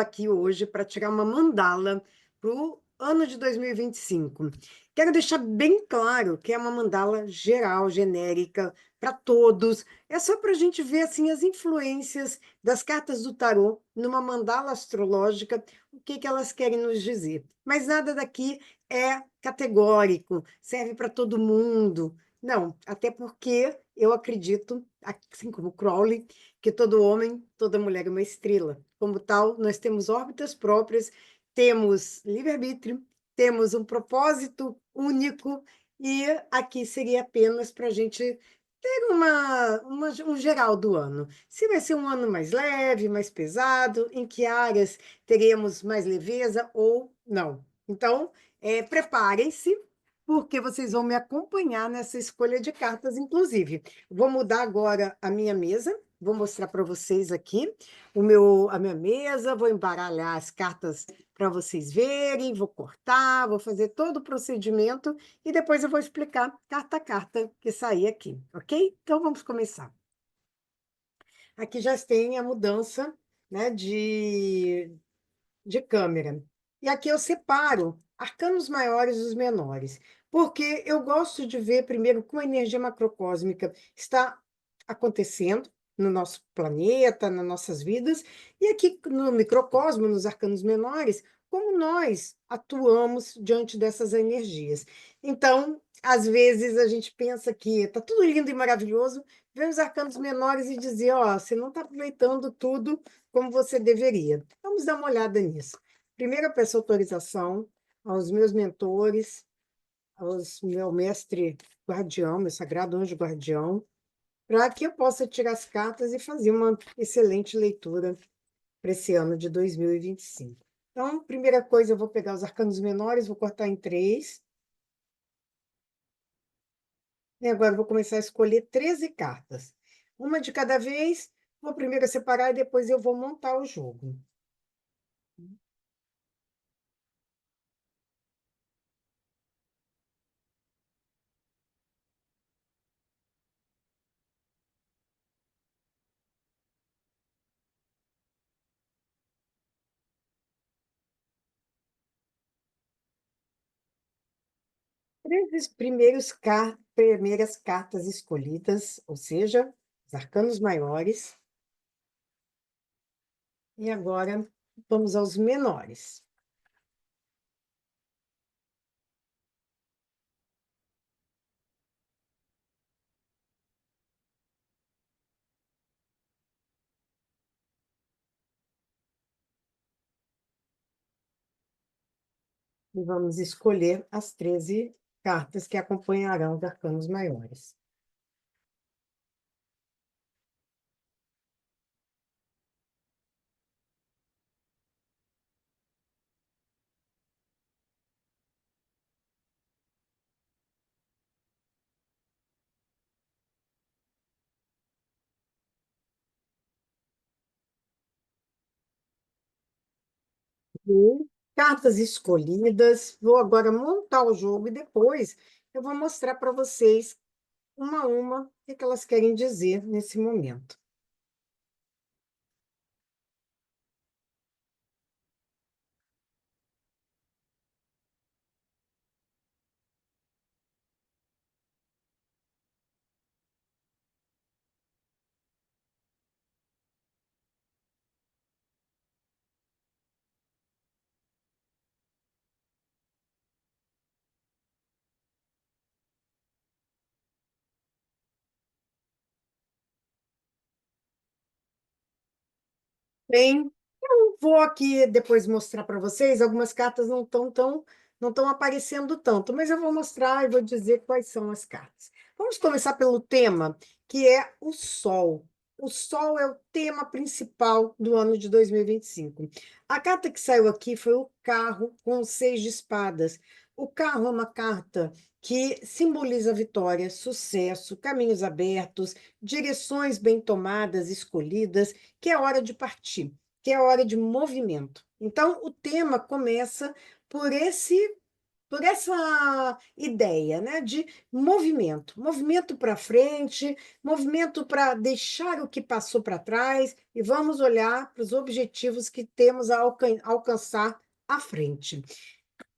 aqui hoje para tirar uma mandala para o ano de 2025. Quero deixar bem claro que é uma mandala geral, genérica, para todos. É só para a gente ver assim, as influências das cartas do tarô numa mandala astrológica, o que, que elas querem nos dizer. Mas nada daqui é categórico, serve para todo mundo. Não, até porque eu acredito, assim como Crowley, que todo homem, toda mulher é uma estrela. Como tal, nós temos órbitas próprias, temos livre-arbítrio, temos um propósito único, e aqui seria apenas para a gente ter um geral do ano. Se vai ser um ano mais leve, mais pesado, em que áreas teremos mais leveza ou não. Então, preparem-se, porque vocês vão me acompanhar nessa escolha de cartas, inclusive. Vou mudar agora a minha mesa. Vou mostrar para vocês aqui a minha mesa, vou embaralhar as cartas para vocês verem, vou cortar, vou fazer todo o procedimento e depois eu vou explicar carta a carta que sair aqui, ok? Então vamos começar. Aqui já tem a mudança, né, de câmera. E aqui eu separo arcanos maiores dos menores, porque eu gosto de ver primeiro como a energia macrocósmica está acontecendo no nosso planeta, nas nossas vidas, e aqui no microcosmo, nos arcanos menores, como nós atuamos diante dessas energias. Então, às vezes a gente pensa que está tudo lindo e maravilhoso, vê os arcanos menores e dizer, ó, você não está aproveitando tudo como você deveria. Vamos dar uma olhada nisso. Primeiro, eu peço autorização aos meus mentores, aos meu mestre guardião, meu sagrado anjo guardião, para que eu possa tirar as cartas e fazer uma excelente leitura para esse ano de 2025. Então, primeira coisa, eu vou pegar os arcanos menores, vou cortar em 3. E agora eu vou começar a escolher 13 cartas. Uma de cada vez, vou primeiro separar e depois eu vou montar o jogo. Três primeiras cartas escolhidas, ou seja, os arcanos maiores. E agora vamos aos menores. E vamos escolher as 13 cartas que acompanharão os arcanos maiores. E cartas escolhidas, vou agora montar o jogo e depois eu vou mostrar para vocês, uma a uma, o que elas querem dizer nesse momento. Bem, eu vou aqui depois mostrar para vocês, algumas cartas não estão aparecendo tanto, mas eu vou mostrar e vou dizer quais são as cartas. Vamos começar pelo tema, que é o Sol. O Sol é o tema principal do ano de 2025. A carta que saiu aqui foi o carro com o 6 de espadas. O carro é uma carta que simboliza vitória, sucesso, caminhos abertos, direções bem tomadas, escolhidas, que é hora de partir, que é hora de movimento. Então, o tema começa por por essa ideia, né, de movimento, movimento para frente, movimento para deixar o que passou para trás e vamos olhar para os objetivos que temos a alcançar à frente.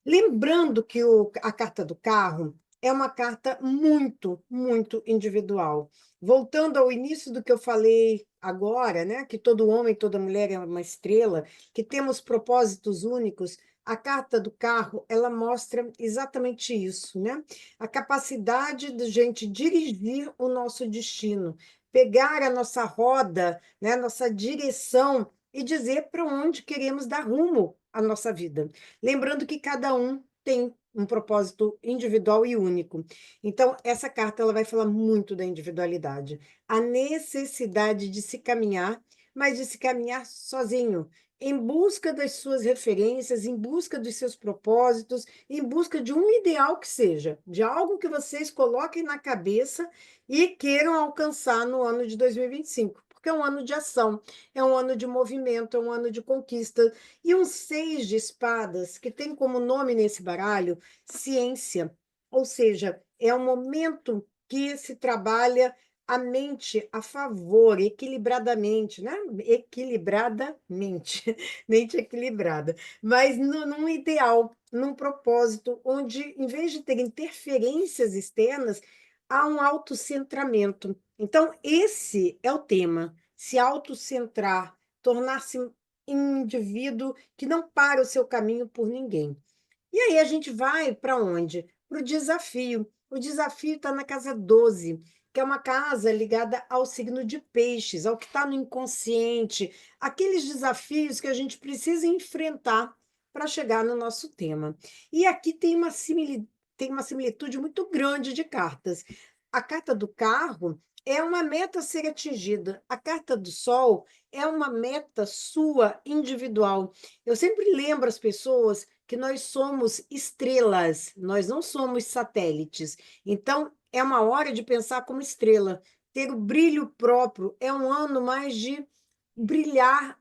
Lembrando que a carta do carro é uma carta muito, muito individual. Voltando ao início do que eu falei agora, né, que todo homem, toda mulher é uma estrela, que temos propósitos únicos, a carta do carro, ela mostra exatamente isso, né? A capacidade de gente dirigir o nosso destino, pegar a nossa roda, né, nossa direção e dizer para onde queremos dar rumo à nossa vida. Lembrando que cada um tem um propósito individual e único. Então, essa carta ela vai falar muito da individualidade, a necessidade de se caminhar, mas de se caminhar sozinho, em busca das suas referências, em busca dos seus propósitos, em busca de um ideal que seja, de algo que vocês coloquem na cabeça e queiram alcançar no ano de 2025, porque é um ano de ação, é um ano de movimento, é um ano de conquista. E um seis de espadas, que tem como nome nesse baralho ciência, ou seja, é um momento que se trabalha a mente a favor, equilibradamente, né? Equilibradamente, mente equilibrada, mas num ideal, num propósito, onde, em vez de ter interferências externas, há um autocentramento. Então, esse é o tema: se autocentrar, tornar-se indivíduo que não para o seu caminho por ninguém. E aí a gente vai para onde? Para o desafio. O desafio está na casa 12, que é uma casa ligada ao signo de peixes, ao que está no inconsciente, aqueles desafios que a gente precisa enfrentar para chegar no nosso tema. E aqui tem uma similitude muito grande de cartas. A carta do carro é uma meta a ser atingida, a carta do sol é uma meta sua individual. Eu sempre lembro as pessoas que nós somos estrelas, nós não somos satélites. Então, é uma hora de pensar como estrela. Ter o brilho próprio é um ano mais de brilhar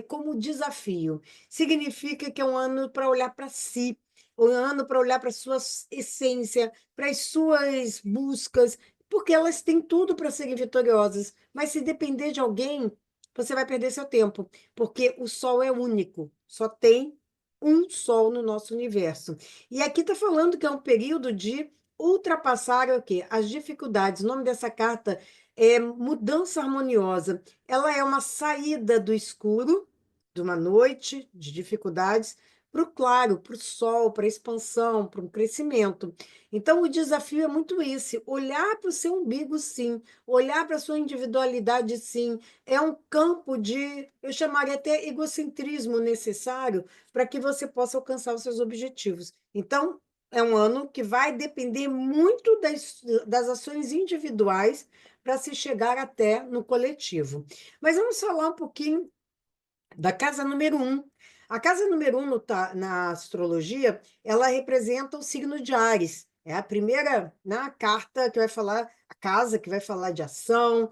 como desafio. Significa que é um ano para olhar para si, um ano para olhar para a sua essência, para as suas buscas, porque elas têm tudo para serem vitoriosas. Mas se depender de alguém, você vai perder seu tempo, porque o sol é único, só tem um sol no nosso universo. E aqui está falando que é um período de ultrapassar o quê? As dificuldades. O nome dessa carta é Mudança Harmoniosa. Ela é uma saída do escuro, de uma noite de dificuldades, para o claro, para o sol, para a expansão, para um crescimento. Então, o desafio é muito esse: olhar para o seu umbigo, sim, olhar para a sua individualidade, sim. É um campo de, eu chamaria até egocentrismo necessário para que você possa alcançar os seus objetivos. Então, é um ano que vai depender muito das ações individuais para se chegar até no coletivo. Mas vamos falar um pouquinho da casa número um. A casa número um na astrologia, ela representa o signo de Áries. É a primeira na carta que vai falar, a casa que vai falar de ação,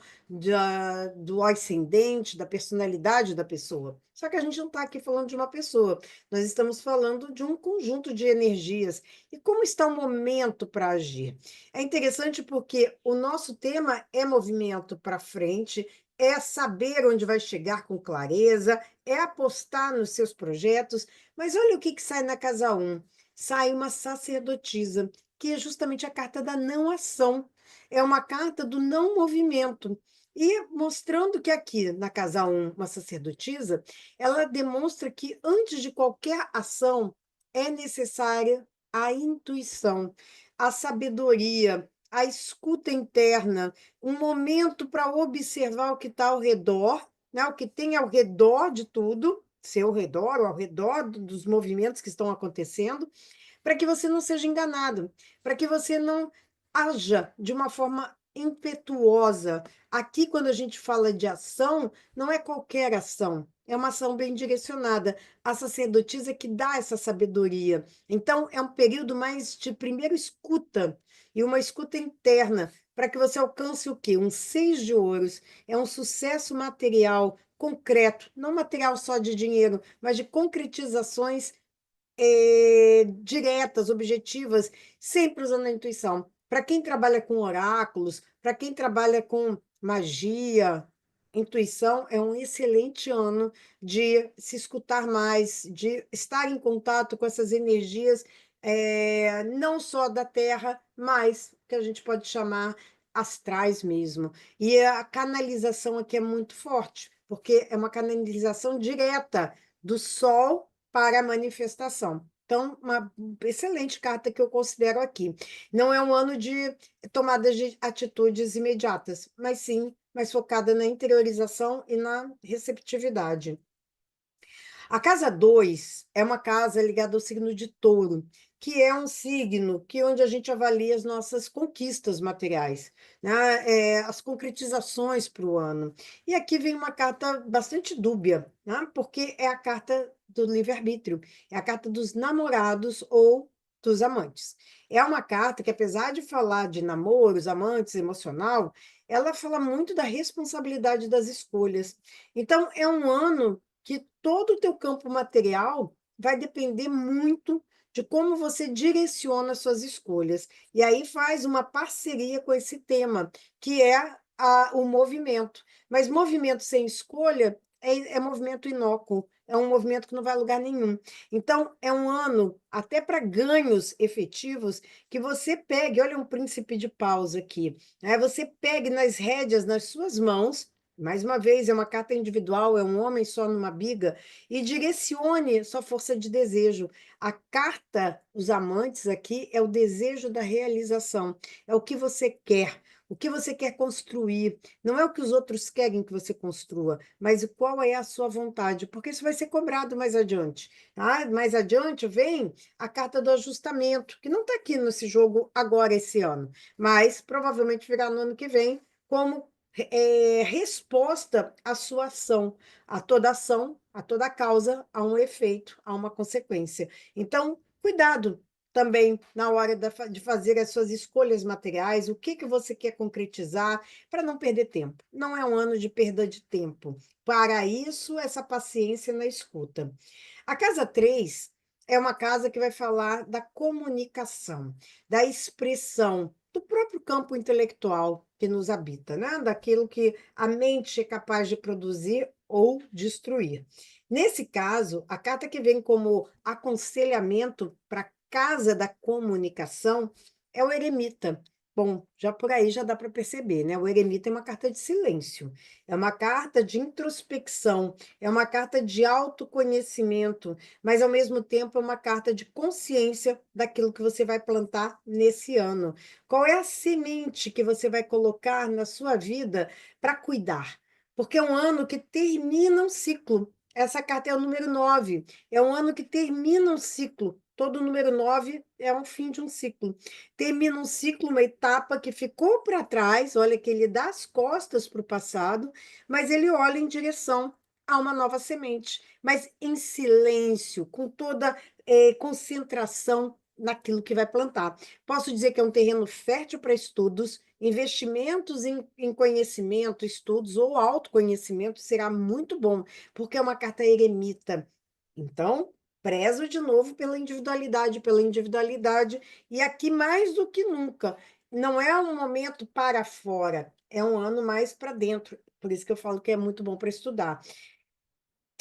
do ascendente, da personalidade da pessoa. Só que a gente não está aqui falando de uma pessoa, nós estamos falando de um conjunto de energias. E como está o momento para agir? É interessante porque o nosso tema é movimento para frente, é saber onde vai chegar com clareza, é apostar nos seus projetos, mas olha o que sai na casa um. Sai uma sacerdotisa, que é justamente a carta da não ação. É uma carta do não movimento. E mostrando que aqui na casa um, uma sacerdotisa, ela demonstra que antes de qualquer ação é necessária a intuição, a sabedoria, a escuta interna, um momento para observar o que está ao redor, né? O que tem ao redor de tudo, seu redor, ou ao redor dos movimentos que estão acontecendo, para que você não seja enganado, para que você não haja de uma forma impetuosa. Aqui, quando a gente fala de ação, não é qualquer ação, é uma ação bem direcionada. A sacerdotisa que dá essa sabedoria. Então, é um período mais de primeiro escuta e uma escuta interna, para que você alcance o quê? Um seis de ouros. É um sucesso material concreto, não material só de dinheiro, mas de concretizações diretas, objetivas, sempre usando a intuição. Para quem trabalha com oráculos, para quem trabalha com magia, intuição é um excelente ano de se escutar mais, de estar em contato com essas energias, não só da Terra, mas que a gente pode chamar astrais mesmo. E a canalização aqui é muito forte, porque é uma canalização direta do Sol para a manifestação. Então, uma excelente carta que eu considero aqui. Não é um ano de tomadas de atitudes imediatas, mas sim mais focada na interiorização e na receptividade. A casa 2 é uma casa ligada ao signo de Touro, que é um signo onde a gente avalia as nossas conquistas materiais, né? As concretizações para o ano. E aqui vem uma carta bastante dúbia, né? Porque é a carta do livre-arbítrio, é a carta dos namorados ou dos amantes. É uma carta que, apesar de falar de namoros, amantes, emocional, ela fala muito da responsabilidade das escolhas. Então, é um ano que todo o teu campo material vai depender muito de como você direciona suas escolhas. E aí faz uma parceria com esse tema, que é o movimento. Mas movimento sem escolha é movimento inócuo, é um movimento que não vai a lugar nenhum. Então, é um ano, até para ganhos efetivos, que você pegue, olha um príncipe de paus aqui, né? Você pegue nas rédeas nas suas mãos. Mais uma vez, é uma carta individual, é um homem só numa biga, e direcione sua força de desejo. A carta, os amantes aqui, é o desejo da realização, é o que você quer construir. Não é o que os outros querem que você construa, mas qual é a sua vontade, porque isso vai ser cobrado mais adiante. Tá? Mais adiante vem a carta do ajustamento, que não está aqui nesse jogo agora, esse ano, mas provavelmente virá no ano que vem, como resposta à sua ação, a toda causa, há um efeito, há uma consequência. Então, cuidado também na hora de fazer as suas escolhas materiais, o que você quer concretizar, para não perder tempo. Não é um ano de perda de tempo. Para isso, essa paciência na escuta. A casa 3 é uma casa que vai falar da comunicação, da expressão, do próprio campo intelectual que nos habita, né? Daquilo que a mente é capaz de produzir ou destruir. Nesse caso, a carta que vem como aconselhamento para a casa da comunicação é o eremita. Bom, já por aí já dá para perceber, né? O eremita é uma carta de silêncio, é uma carta de introspecção, é uma carta de autoconhecimento, mas ao mesmo tempo é uma carta de consciência daquilo que você vai plantar nesse ano. Qual é a semente que você vai colocar na sua vida para cuidar? Porque é um ano que termina um ciclo. Essa carta é o número 9. É um ano que termina um ciclo. Todo número 9 é um fim de um ciclo. Termina um ciclo, uma etapa que ficou para trás. Olha que ele dá as costas para o passado, mas ele olha em direção a uma nova semente, mas em silêncio, com toda concentração naquilo que vai plantar. Posso dizer que é um terreno fértil para estudos, investimentos em conhecimento, estudos ou autoconhecimento será muito bom, porque é uma carta eremita. Então, prezo de novo pela individualidade, e aqui mais do que nunca, não é um momento para fora, é um ano mais para dentro. Por isso que eu falo que é muito bom para estudar.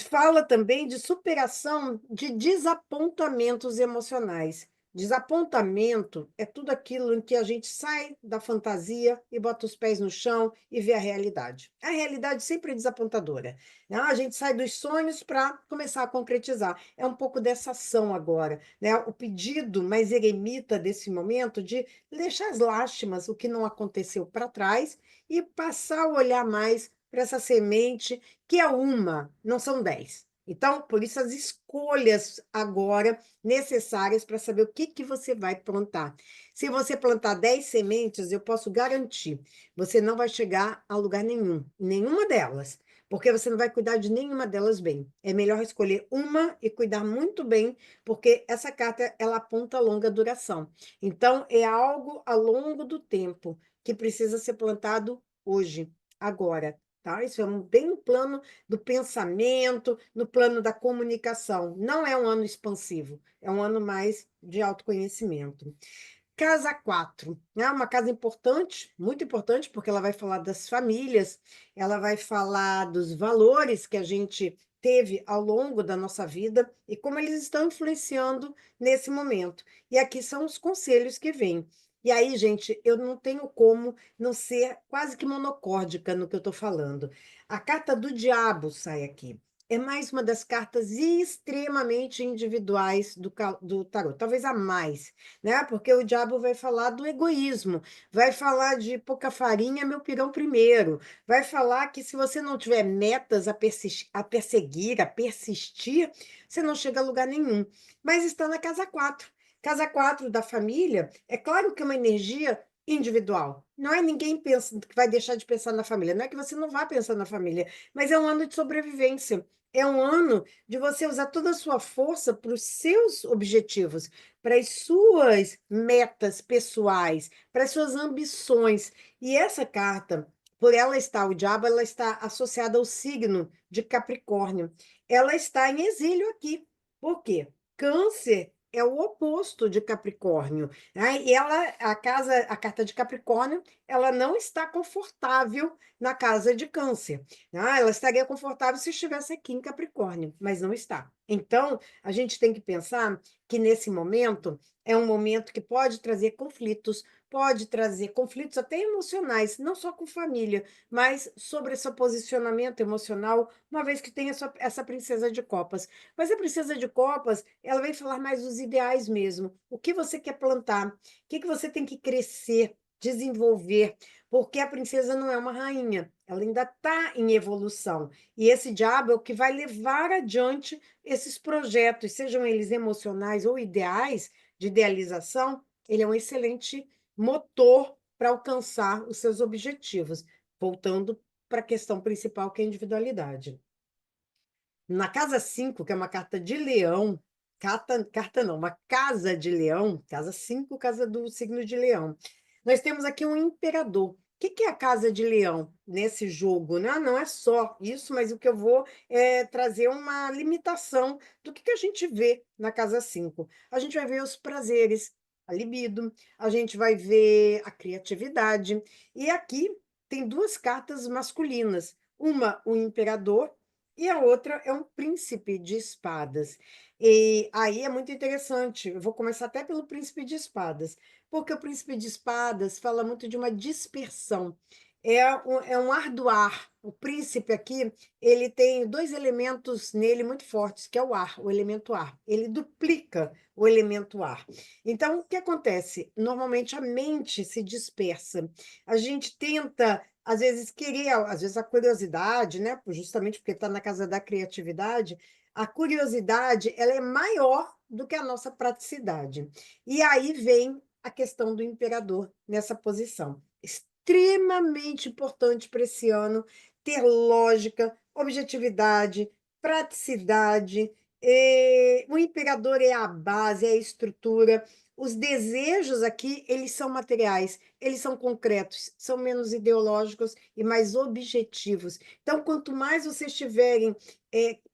Fala também de superação de desapontamentos emocionais. Desapontamento é tudo aquilo em que a gente sai da fantasia e bota os pés no chão e vê a realidade. A realidade sempre é desapontadora, né? A gente sai dos sonhos para começar a concretizar. É um pouco dessa ação agora, né? O pedido mais eremita desse momento de deixar as lástimas, o que não aconteceu para trás, e passar a olhar mais para essa semente que é uma, não são 10. Então, por isso, as escolhas agora necessárias para saber o que você vai plantar. Se você plantar 10 sementes, eu posso garantir, você não vai chegar a lugar nenhum, nenhuma delas, porque você não vai cuidar de nenhuma delas bem. É melhor escolher uma e cuidar muito bem, porque essa carta ela aponta a longa duração. Então, é algo ao longo do tempo que precisa ser plantado hoje, agora. Tá? tá? Isso é bem no plano do pensamento, no plano da comunicação. Não é um ano expansivo, é um ano mais de autoconhecimento. Casa 4, né? Uma casa importante, muito importante, porque ela vai falar das famílias, ela vai falar dos valores que a gente teve ao longo da nossa vida e como eles estão influenciando nesse momento. E aqui são os conselhos que vêm. E aí, gente, eu não tenho como não ser quase que monocórdica no que eu estou falando. A carta do diabo sai aqui. É mais uma das cartas extremamente individuais do tarot, talvez a mais, né? Porque o diabo vai falar do egoísmo, vai falar de pouca farinha, meu pirão primeiro, vai falar que se você não tiver metas a perseguir, a persistir, você não chega a lugar nenhum. Mas está na casa 4. Casa 4 da família, é claro que é uma energia individual. Não é ninguém pensa que vai deixar de pensar na família, não é que você não vá pensar na família, mas é um ano de sobrevivência. É um ano de você usar toda a sua força para os seus objetivos, para as suas metas pessoais, para as suas ambições. E essa carta, por ela estar o diabo, ela está associada ao signo de Capricórnio. Ela está em exílio aqui. Por quê? Câncer é o oposto de Capricórnio, né? E a carta de Capricórnio, ela não está confortável na casa de Câncer. Ah, ela estaria confortável se estivesse aqui em Capricórnio, mas não está. Então, a gente tem que pensar que nesse momento é um momento que pode trazer conflitos até emocionais, não só com família, mas sobre esse posicionamento emocional, uma vez que tem essa princesa de copas. Mas a princesa de copas, ela vem falar mais dos ideais mesmo. O que você quer plantar? O que você tem que crescer, desenvolver? Porque a princesa não é uma rainha, ela ainda está em evolução. E esse diabo é o que vai levar adiante esses projetos, sejam eles emocionais ou ideais, de idealização, ele é um excelente motor para alcançar os seus objetivos. Voltando para a questão principal, que é a individualidade. Na casa 5, que é uma carta de leão, carta não, uma casa de leão, casa 5, casa do signo de leão. Nós temos aqui um imperador. O que que é a casa de leão nesse jogo, né? Não é só isso, mas o que eu vou é trazer uma limitação do que a gente vê na casa 5. A gente vai ver os prazeres, a libido, a gente vai ver a criatividade. E aqui tem duas cartas masculinas. Uma, o imperador, e a outra é um príncipe de espadas. E aí é muito interessante. Eu vou começar até pelo príncipe de espadas, porque o príncipe de espadas fala muito de uma dispersão. É um ardoar. O príncipe aqui, ele tem dois elementos nele muito fortes, que é o ar, o elemento ar. Ele duplica o elemento ar. Então, o que acontece? Normalmente a mente se dispersa. A gente tenta às vezes querer, às vezes a curiosidade, né? Justamente porque está na casa da criatividade, a curiosidade ela é maior do que a nossa praticidade. E aí vem a questão do imperador nessa posição. Extremamente importante para esse ano ter lógica, objetividade, praticidade. O imperador é a base, é a estrutura. Os desejos aqui, eles são materiais, eles são concretos, são menos ideológicos e mais objetivos. Então, quanto mais vocês tiverem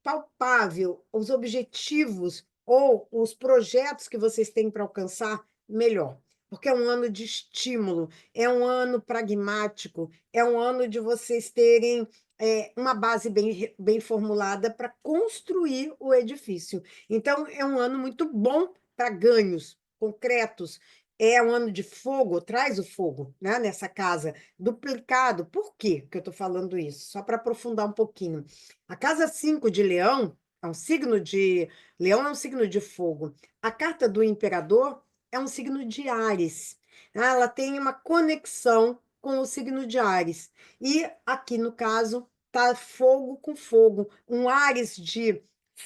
palpável os objetivos ou os projetos que vocês têm para alcançar, melhor. Porque é um ano de estímulo, é um ano pragmático, é um ano de vocês terem uma base bem formulada para construir o edifício. Então, é um ano muito bom para ganhos concretos. É um ano de fogo, traz o fogo, né, nessa casa, duplicado. Por quê que eu estou falando isso? Só para aprofundar um pouquinho. A casa 5 de Leão é um signo de. Leão é um signo de fogo. A carta do imperador é um signo de Áries. Ela tem uma conexão com o signo de Áries. E aqui, no caso, tá fogo com fogo. Um Áries de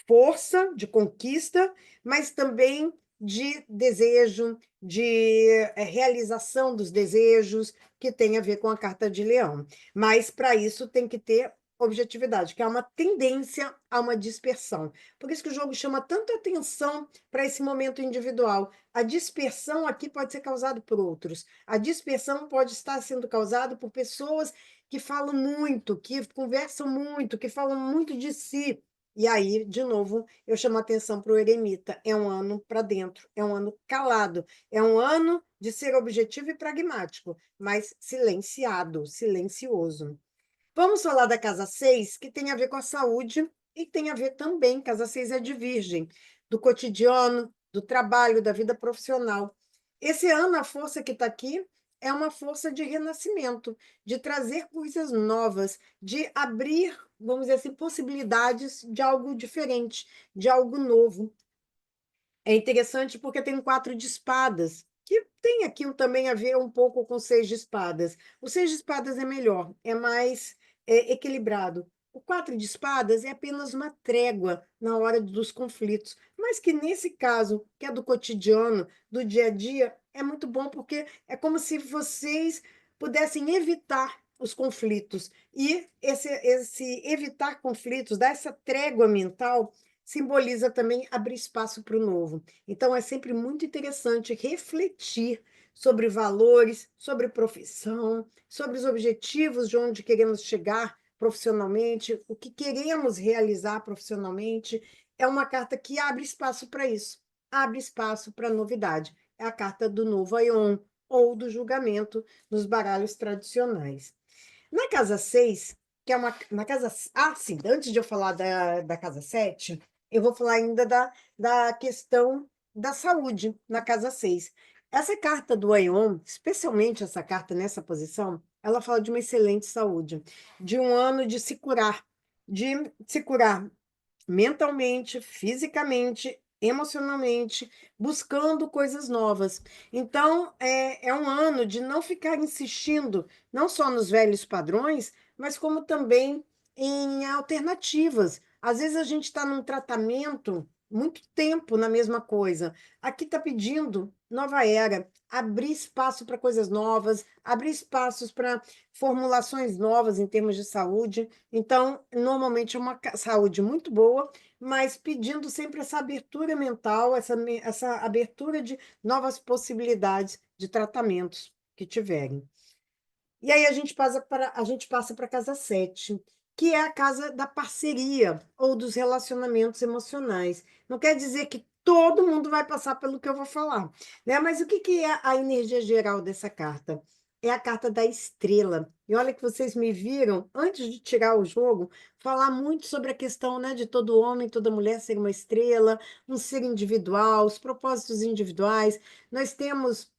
força, de conquista, mas também de desejo, de realização dos desejos, que tem a ver com a carta de Leão. Mas para isso tem que ter objetividade, que é uma tendência a uma dispersão. Por isso que o jogo chama tanta atenção para esse momento individual. A dispersão aqui pode ser causada por outros. A dispersão pode estar sendo causada por pessoas que falam muito, que conversam muito, que falam muito de si. E aí, de novo, eu chamo a atenção para o eremita. É um ano para dentro, é um ano calado, é um ano de ser objetivo e pragmático, mas silenciado, silencioso. Vamos falar da casa 6, que tem a ver com a saúde e tem a ver também, casa 6 é de Virgem, do cotidiano, do trabalho, da vida profissional. Esse ano, a força que está aqui é uma força de renascimento, de trazer coisas novas, de abrir, vamos dizer assim, possibilidades de algo diferente, de algo novo. É interessante porque tem um 4 de espadas, que tem aqui também a ver um pouco com o 6 de espadas. O 6 de espadas é melhor, é mais equilibrado. O 4 de espadas é apenas uma trégua na hora dos conflitos, mas que nesse caso, que é do cotidiano, do dia a dia, é muito bom porque é como se vocês pudessem evitar os conflitos. E esse evitar conflitos, dar essa trégua mental, simboliza também abrir espaço para o novo. Então, é sempre muito interessante refletir sobre valores, sobre profissão, sobre os objetivos de onde queremos chegar profissionalmente, o que queremos realizar profissionalmente. É uma carta que abre espaço para isso, abre espaço para novidade. É a carta do novo Aion ou do julgamento nos baralhos tradicionais. Na casa 6, que é uma. Na casa. Ah, sim, antes de eu falar da casa 7, eu vou falar ainda da questão da saúde na casa 6. Essa carta do Aeon, especialmente essa carta nessa posição, ela fala de uma excelente saúde, de um ano de se curar mentalmente, fisicamente, emocionalmente, buscando coisas novas. Então, é um ano de não ficar insistindo, não só nos velhos padrões, mas como também em alternativas. Às vezes a gente está num tratamento muito tempo na mesma coisa. Aqui está pedindo nova era, abrir espaço para coisas novas, abrir espaços para formulações novas em termos de saúde. Então, normalmente é uma saúde muito boa, mas pedindo sempre essa abertura mental, essa abertura de novas possibilidades de tratamentos que tiverem. E aí a gente passa para a casa 7, que é a casa da parceria ou dos relacionamentos emocionais. Não quer dizer que todo mundo vai passar pelo que eu vou falar, né? Mas o que que é a energia geral dessa carta? É a carta da estrela. E olha que vocês me viram, antes de tirar o jogo, falar muito sobre a questão, né, de todo homem, toda mulher ser uma estrela, um ser individual, os propósitos individuais. Nós temos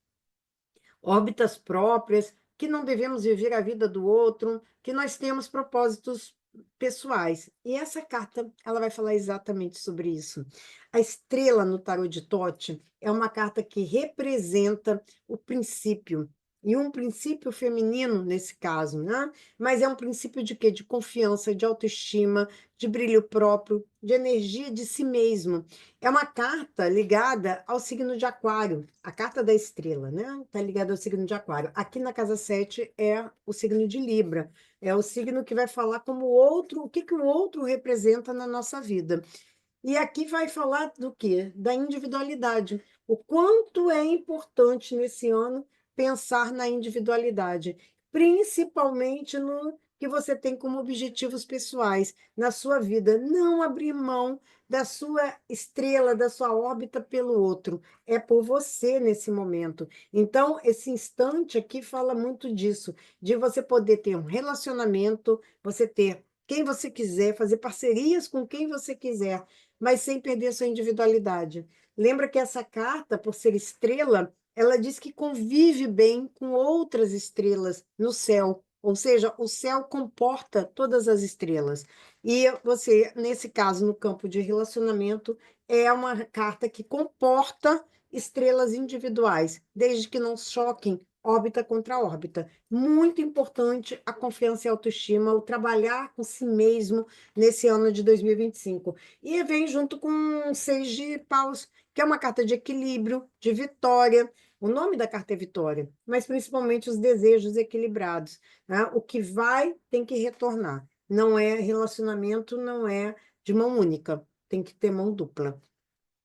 órbitas próprias, que não devemos viver a vida do outro, que nós temos propósitos pessoais. E essa carta, ela vai falar exatamente sobre isso. A estrela no tarô de Tote é uma carta que representa o princípio, e um princípio feminino nesse caso, né? Mas é um princípio de quê? De confiança, de autoestima, de brilho próprio, de energia de si mesmo. É uma carta ligada ao signo de Aquário, a carta da estrela, né? Está ligada ao signo de Aquário. Aqui na casa 7 é o signo de Libra, é o signo que vai falar como o outro, o que que o outro representa na nossa vida. E aqui vai falar do quê? Da individualidade. O quanto é importante nesse ano pensar na individualidade, principalmente no que você tem como objetivos pessoais na sua vida. Não abrir mão da sua estrela, da sua órbita pelo outro. É por você nesse momento. Então, esse instante aqui fala muito disso, de você poder ter um relacionamento, você ter quem você quiser, fazer parcerias com quem você quiser, mas sem perder sua individualidade. Lembra que essa carta, por ser estrela, ela diz que convive bem com outras estrelas no céu, ou seja, o céu comporta todas as estrelas. E você, nesse caso, no campo de relacionamento, é uma carta que comporta estrelas individuais, desde que não choquem órbita contra órbita. Muito importante a confiança e a autoestima, o trabalhar com si mesmo nesse ano de 2025. E vem junto com um 6 de paus, que é uma carta de equilíbrio, de vitória. O nome da carta é Vitória, mas principalmente os desejos equilibrados, né? O que vai tem que retornar. não é relacionamento, não é de mão única, tem que ter mão dupla.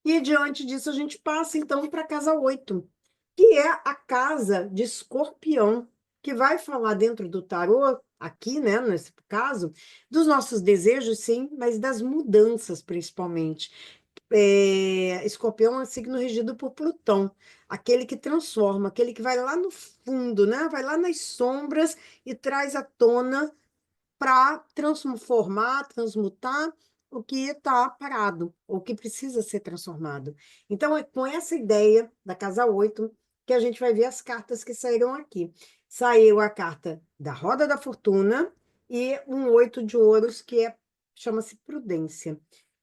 E diante disso, a gente passa então para a casa 8, que é a casa de Escorpião, que vai falar dentro do tarô, aqui, né, nesse caso, dos nossos desejos, sim, mas das mudanças, principalmente. Escorpião é um signo regido por Plutão, aquele que transforma, aquele que vai lá no fundo, né? Vai lá nas sombras e traz à tona para transformar, transmutar o que está parado, o que precisa ser transformado. Então, é com essa ideia da casa 8 que a gente vai ver as cartas que saíram aqui. Saiu a carta da Roda da Fortuna e um 8 de ouros, que chama-se Prudência.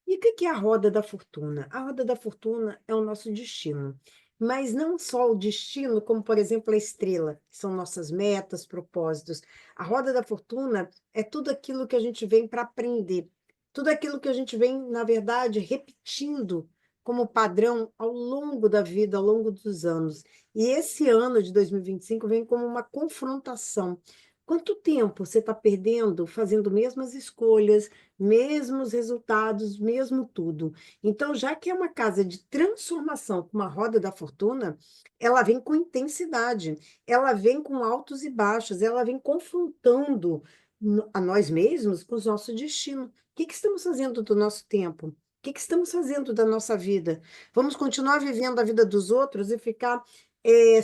E o que é a Roda da Fortuna? A Roda da Fortuna é o nosso destino. Mas não só o destino, como, por exemplo, a estrela, que são nossas metas, propósitos. A Roda da Fortuna é tudo aquilo que a gente vem para aprender, tudo aquilo que a gente vem, na verdade, repetindo como padrão ao longo da vida, ao longo dos anos. E esse ano de 2025 vem como uma confrontação. Quanto tempo você está perdendo fazendo mesmas escolhas, mesmos resultados, mesmo tudo? Então, já que é uma casa de transformação, como a Roda da Fortuna, ela vem com intensidade, ela vem com altos e baixos, ela vem confrontando a nós mesmos com o nosso destino. O que estamos fazendo do nosso tempo? O que estamos fazendo da nossa vida? Vamos continuar vivendo a vida dos outros e ficar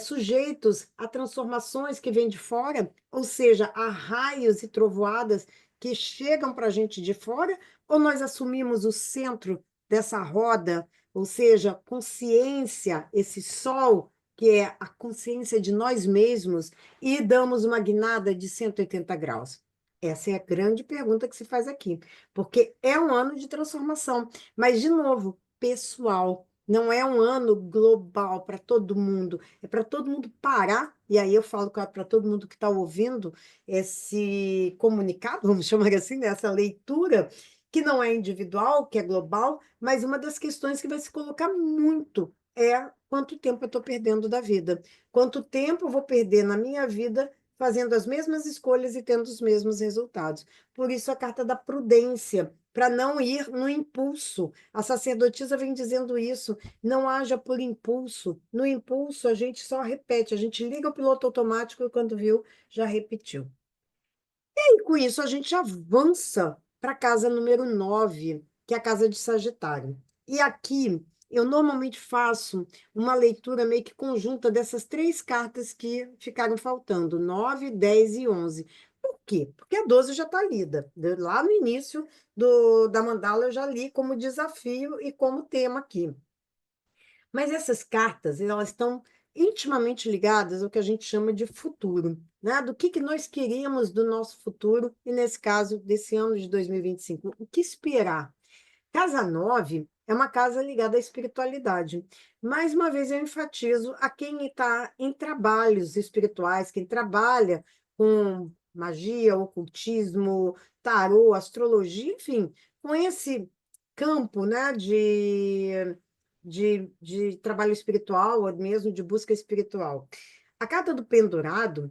sujeitos a transformações que vêm de fora, ou seja, a raios e trovoadas que chegam para a gente de fora, ou nós assumimos o centro dessa roda, ou seja, consciência, esse sol, que é a consciência de nós mesmos, e damos uma guinada de 180 graus? Essa é a grande pergunta que se faz aqui, porque é um ano de transformação, mas, de novo, pessoal. Não é um ano global para todo mundo, é para todo mundo parar, e aí eu falo para todo mundo que está ouvindo esse comunicado, vamos chamar assim, né? Essa leitura, que não é individual, que é global, mas uma das questões que vai se colocar muito é quanto tempo eu estou perdendo da vida, quanto tempo eu vou perder na minha vida fazendo as mesmas escolhas e tendo os mesmos resultados. Por isso a carta da prudência, para não ir no impulso. A sacerdotisa vem dizendo isso, não haja por impulso. No impulso a gente só repete, a gente liga o piloto automático e quando viu, já repetiu. E com isso a gente avança para a casa número 9, que é a casa de Sagitário. E aqui eu normalmente faço uma leitura meio que conjunta dessas três cartas que ficaram faltando, 9, 10 e 11. Por quê? Porque a 12 já está lida. Lá no início da mandala eu já li como desafio e como tema aqui. Mas essas cartas, elas estão intimamente ligadas ao que a gente chama de futuro, né? Do que nós queríamos do nosso futuro, e nesse caso, desse ano de 2025. O que esperar? Casa 9 é uma casa ligada à espiritualidade. Mais uma vez, eu enfatizo a quem está em trabalhos espirituais, quem trabalha com magia, ocultismo, tarô, astrologia, enfim, com esse campo, né, de trabalho espiritual, ou mesmo de busca espiritual. A carta do pendurado,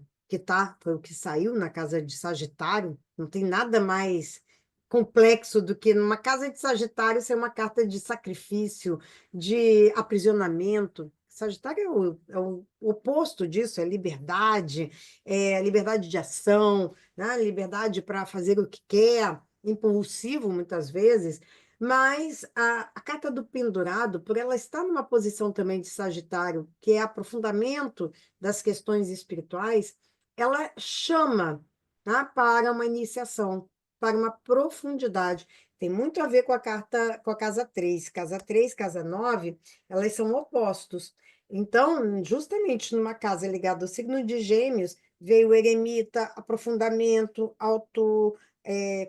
foi o que saiu na casa de Sagitário, não tem nada mais complexo do que numa casa de Sagitário ser uma carta de sacrifício, de aprisionamento. Sagitário é o oposto disso, é liberdade de ação, né? Liberdade para fazer o que quer, impulsivo muitas vezes, mas a carta do pendurado, por ela estar numa posição também de Sagitário, que é aprofundamento das questões espirituais, ela chama, tá, para uma iniciação, para uma profundidade. Tem muito a ver com a carta, com a casa 3. Casa 3, casa 9, elas são opostos. Então, justamente numa casa ligada ao signo de Gêmeos, veio o eremita, aprofundamento,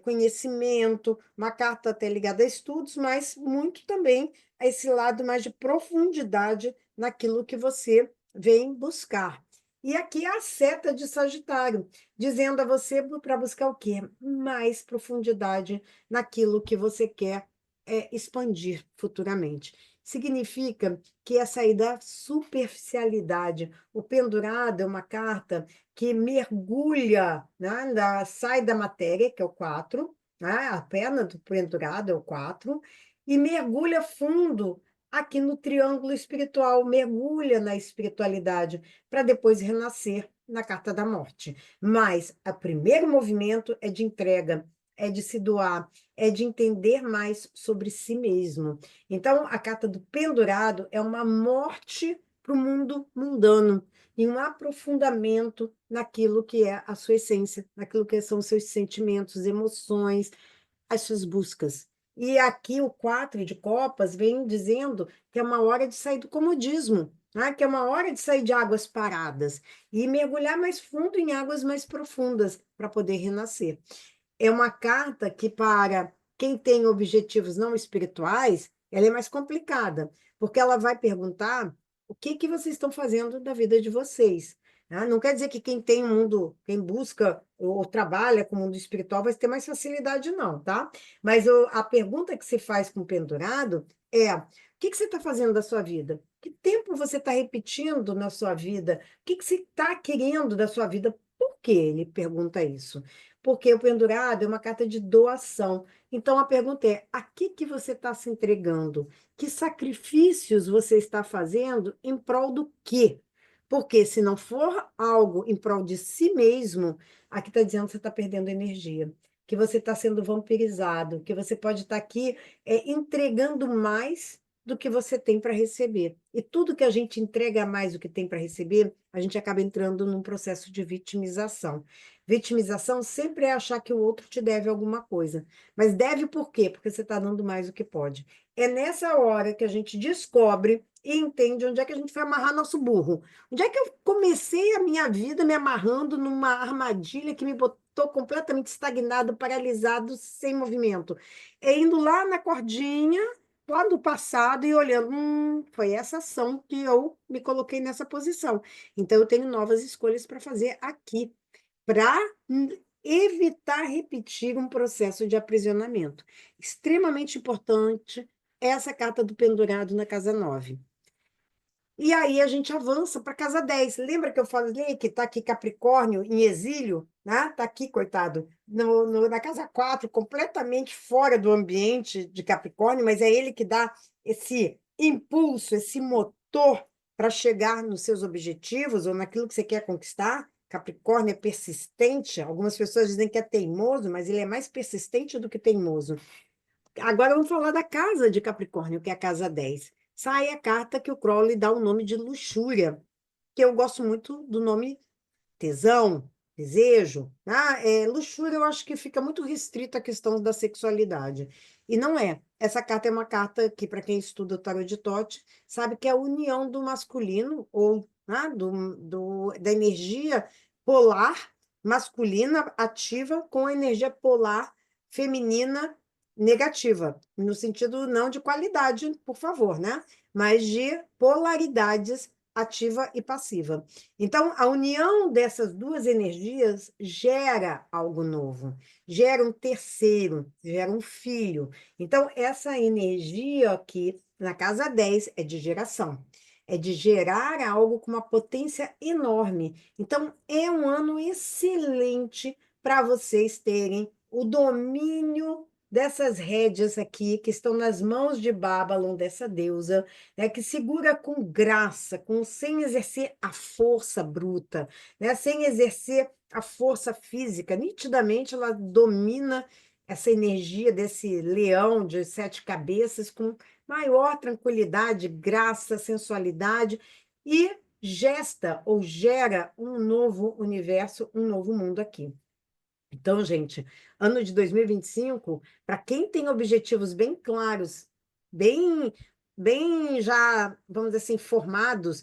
conhecimento, uma carta até ligada a estudos, mas muito também a esse lado mais de profundidade naquilo que você vem buscar. E aqui é a seta de Sagitário, dizendo a você para buscar o quê? Mais profundidade naquilo que você quer expandir futuramente. significa que é sair da superficialidade. O pendurado é uma carta que mergulha, né, sai da matéria, que é o 4, né, a perna do pendurado é o 4, e mergulha fundo aqui no triângulo espiritual, mergulha na espiritualidade, para depois renascer na carta da morte. Mas o primeiro movimento é de entrega, é de se doar, é de entender mais sobre si mesmo. Então, a carta do pendurado é uma morte para o mundo mundano e um aprofundamento naquilo que é a sua essência, naquilo que são os seus sentimentos, emoções, as suas buscas. E aqui o 4 de copas vem dizendo que é uma hora de sair do comodismo, né? Que é uma hora de sair de águas paradas e mergulhar mais fundo em águas mais profundas para poder renascer. É uma carta que, para quem tem objetivos não espirituais, ela é mais complicada, porque ela vai perguntar o que que vocês estão fazendo da vida de vocês. Né? Não quer dizer que quem tem um mundo, quem busca ou trabalha com o mundo espiritual vai ter mais facilidade, não, tá? Mas a pergunta que se faz com o pendurado é: o que que você está fazendo da sua vida? Que tempo você está repetindo na sua vida? O que que você está querendo da sua vida? Por que ele pergunta isso? Porque o pendurado é uma carta de doação. Então a pergunta é: a que você está se entregando? Que sacrifícios você está fazendo em prol do quê? Porque se não for algo em prol de si mesmo, aqui está dizendo que você está perdendo energia, que você está sendo vampirizado, que você pode estar aqui entregando mais do que você tem para receber. E tudo que a gente entrega mais do que tem para receber, a gente acaba entrando num processo de vitimização. Vitimização sempre é achar que o outro te deve alguma coisa. Mas deve por quê? Porque você está dando mais do que pode. É nessa hora que a gente descobre e entende onde é que a gente vai amarrar nosso burro. Onde é que eu comecei a minha vida me amarrando numa armadilha que me botou completamente estagnado, paralisado, sem movimento? É indo lá na cordinha, lá do passado e olhando, foi essa ação que eu me coloquei nessa posição. Então eu tenho novas escolhas para fazer aqui para evitar repetir um processo de aprisionamento. Extremamente importante essa carta do pendurado na casa 9. E aí a gente avança para a casa 10. Lembra que eu falei que está aqui Capricórnio em exílio? Né? Está aqui, coitado, na casa 4, completamente fora do ambiente de Capricórnio, mas é ele que dá esse impulso, esse motor para chegar nos seus objetivos ou naquilo que você quer conquistar. Capricórnio é persistente. Algumas pessoas dizem que é teimoso, mas ele é mais persistente do que teimoso. Agora vamos falar da casa de Capricórnio, que é a casa 10. Sai a carta que o Crowley dá o nome de luxúria, que eu gosto muito do nome tesão, desejo. Luxúria eu acho que fica muito restrito à questão da sexualidade. E não é. Essa carta é uma carta que, para quem estuda o tarot de Thoth, sabe que é a união do masculino, ou né, da energia polar masculina ativa com a energia polar feminina negativa, no sentido não de qualidade, por favor, né? Mas de polaridades ativa e passiva. Então, a união dessas duas energias gera algo novo, gera um terceiro, gera um filho. Então, essa energia aqui na casa 10 é de geração, é de gerar algo com uma potência enorme. Então, é um ano excelente para vocês terem o domínio dessas rédeas aqui, que estão nas mãos de Babylon, dessa deusa, né, que segura com graça, sem exercer a força bruta, né, sem exercer a força física. Nitidamente, ela domina essa energia desse leão de 7 cabeças com maior tranquilidade, graça, sensualidade e gesta ou gera um novo universo, um novo mundo aqui. Então, gente, ano de 2025, para quem tem objetivos bem claros, bem, bem já, vamos dizer assim, formados,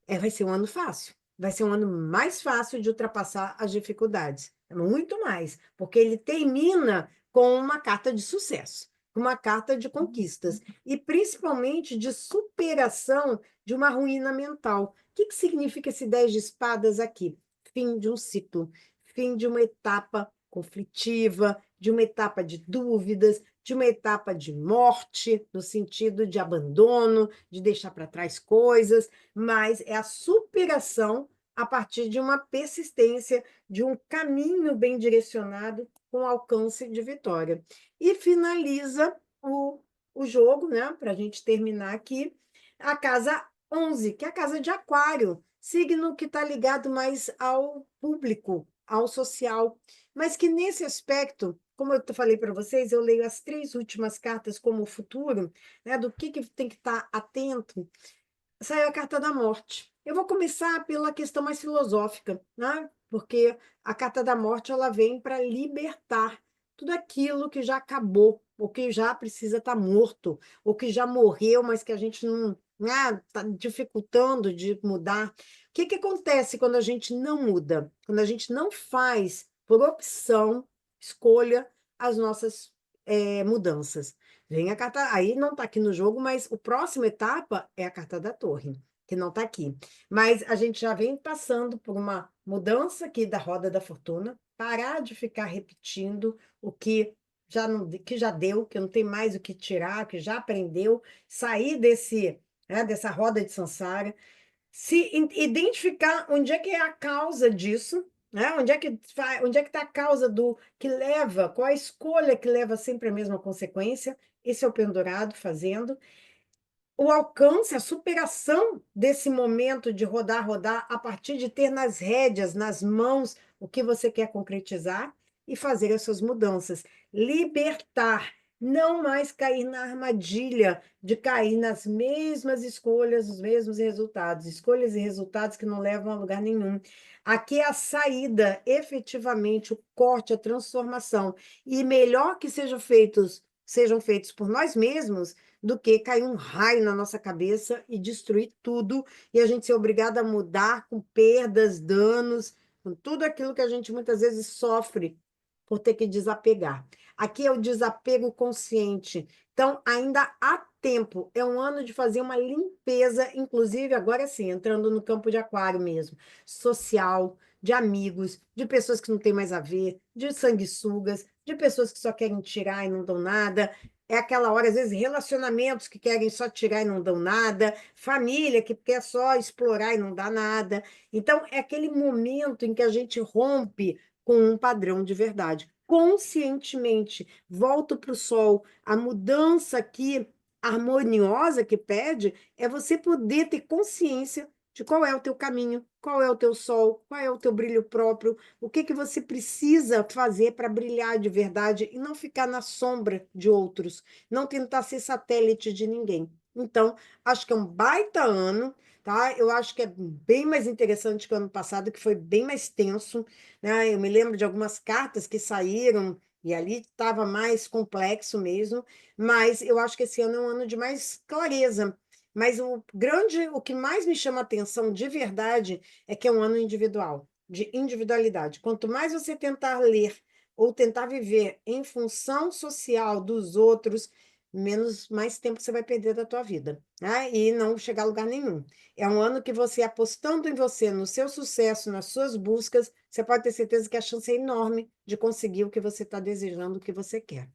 vai ser um ano fácil. Vai ser um ano mais fácil de ultrapassar as dificuldades. Muito mais, porque ele termina com uma carta de sucesso, uma carta de conquistas, e principalmente de superação de uma ruína mental. O que significa esse 10 de espadas aqui? Fim de um ciclo, fim de uma etapa conflitiva, de uma etapa de dúvidas, de uma etapa de morte, no sentido de abandono, de deixar para trás coisas, mas é a superação a partir de uma persistência, de um caminho bem direcionado com alcance de vitória. E finaliza o jogo, né, para a gente terminar aqui, a casa 11, que é a casa de Aquário, signo que está ligado mais ao público, ao social, mas que nesse aspecto, como eu falei para vocês, eu leio as 3 últimas cartas como o futuro, né, do que tem que estar atento, saiu a carta da morte. Eu vou começar pela questão mais filosófica, né? Porque a carta da morte ela vem para libertar tudo aquilo que já acabou, ou que já precisa estar morto, ou que já morreu, mas que a gente não está dificultando de mudar. O que que acontece quando a gente não muda? Quando a gente não faz, por opção, escolha, as nossas mudanças. Vem a carta, aí não está aqui no jogo, mas o próximo etapa é a carta da torre, que não está aqui. Mas a gente já vem passando por uma mudança aqui da roda da fortuna, parar de ficar repetindo o que já não, que já deu, que não tem mais o que tirar, que já aprendeu, sair dessa roda de samsara, se identificar onde é que é a causa disso, né? Onde é que está a causa do que leva, qual a escolha que leva sempre a mesma consequência? Esse é o pendurado fazendo. O alcance, a superação desse momento de rodar, rodar, a partir de ter nas rédeas, nas mãos, o que você quer concretizar e fazer as suas mudanças. Libertar, não mais cair na armadilha de cair nas mesmas escolhas, os mesmos resultados, escolhas e resultados que não levam a lugar nenhum. Aqui é a saída, efetivamente, o corte, a transformação. E melhor que sejam feitos por nós mesmos do que cair um raio na nossa cabeça e destruir tudo, e a gente ser obrigado a mudar com perdas, danos, com tudo aquilo que a gente muitas vezes sofre por ter que desapegar. Aqui é o desapego consciente. Então, ainda há tempo. É um ano de fazer uma limpeza, inclusive agora sim, entrando no campo de aquário mesmo, social, de amigos, de pessoas que não têm mais a ver, de sanguessugas, de pessoas que só querem tirar e não dão nada. É aquela hora, às vezes, relacionamentos que querem só tirar e não dão nada, família que quer só explorar e não dá nada. Então, é aquele momento em que a gente rompe com um padrão de verdade. Conscientemente, volto para o sol. A mudança aqui harmoniosa que pede é você poder ter consciência de qual é o teu caminho, qual é o teu sol, qual é o teu brilho próprio, o que que você precisa fazer para brilhar de verdade e não ficar na sombra de outros, não tentar ser satélite de ninguém. Então, acho que é um baita ano, tá? Eu acho que é bem mais interessante que o ano passado, que foi bem mais tenso, né? Eu me lembro de algumas cartas que saíram e ali estava mais complexo mesmo, mas eu acho que esse ano é um ano de mais clareza. Mas o que mais me chama atenção de verdade é que é um ano individual, de individualidade. Quanto mais você tentar ler ou tentar viver em função social dos outros, mais tempo você vai perder da tua vida, né? E não chegar a lugar nenhum. É um ano que você apostando em você, no seu sucesso, nas suas buscas, você pode ter certeza que a chance é enorme de conseguir o que você está desejando, o que você quer.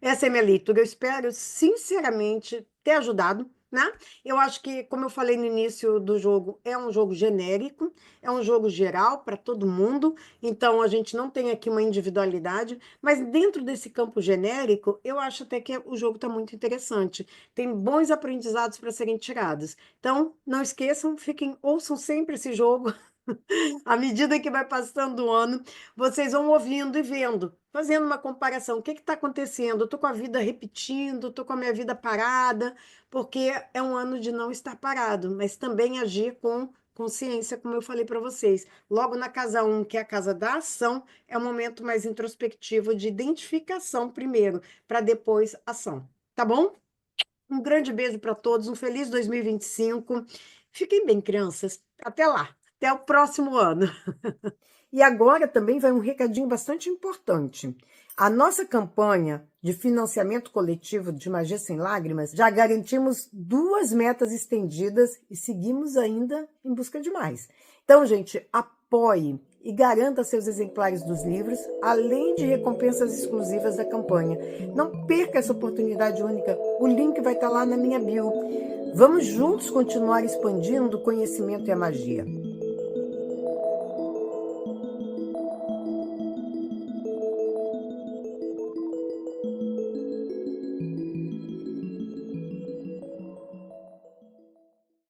Essa é minha leitura. Eu espero, sinceramente, ter ajudado, né? Eu acho que, como eu falei no início do jogo, é um jogo genérico, é um jogo geral para todo mundo, então a gente não tem aqui uma individualidade, mas dentro desse campo genérico, eu acho até que o jogo está muito interessante. Tem bons aprendizados para serem tirados. Então, não esqueçam, ouçam sempre esse jogo. À medida que vai passando o ano, vocês vão ouvindo e vendo, fazendo uma comparação. O que está acontecendo? Eu estou com a vida repetindo, estou com a minha vida parada, porque é um ano de não estar parado, mas também agir com consciência, como eu falei para vocês. Logo na casa 1, que é a casa da ação, é o momento mais introspectivo de identificação primeiro, para depois ação. Tá bom? Um grande beijo para todos, um feliz 2025. Fiquem bem, crianças. Até lá, até o próximo ano. E agora também vai um recadinho bastante importante. A nossa campanha de financiamento coletivo de Magia Sem Lágrimas, já garantimos 2 metas estendidas e seguimos ainda em busca de mais. Então, gente, apoie, e garanta seus exemplares dos livros, além de recompensas exclusivas da campanha. Não perca essa oportunidade única. O link vai estar lá na minha bio. Vamos juntos continuar expandindo o conhecimento e a magia.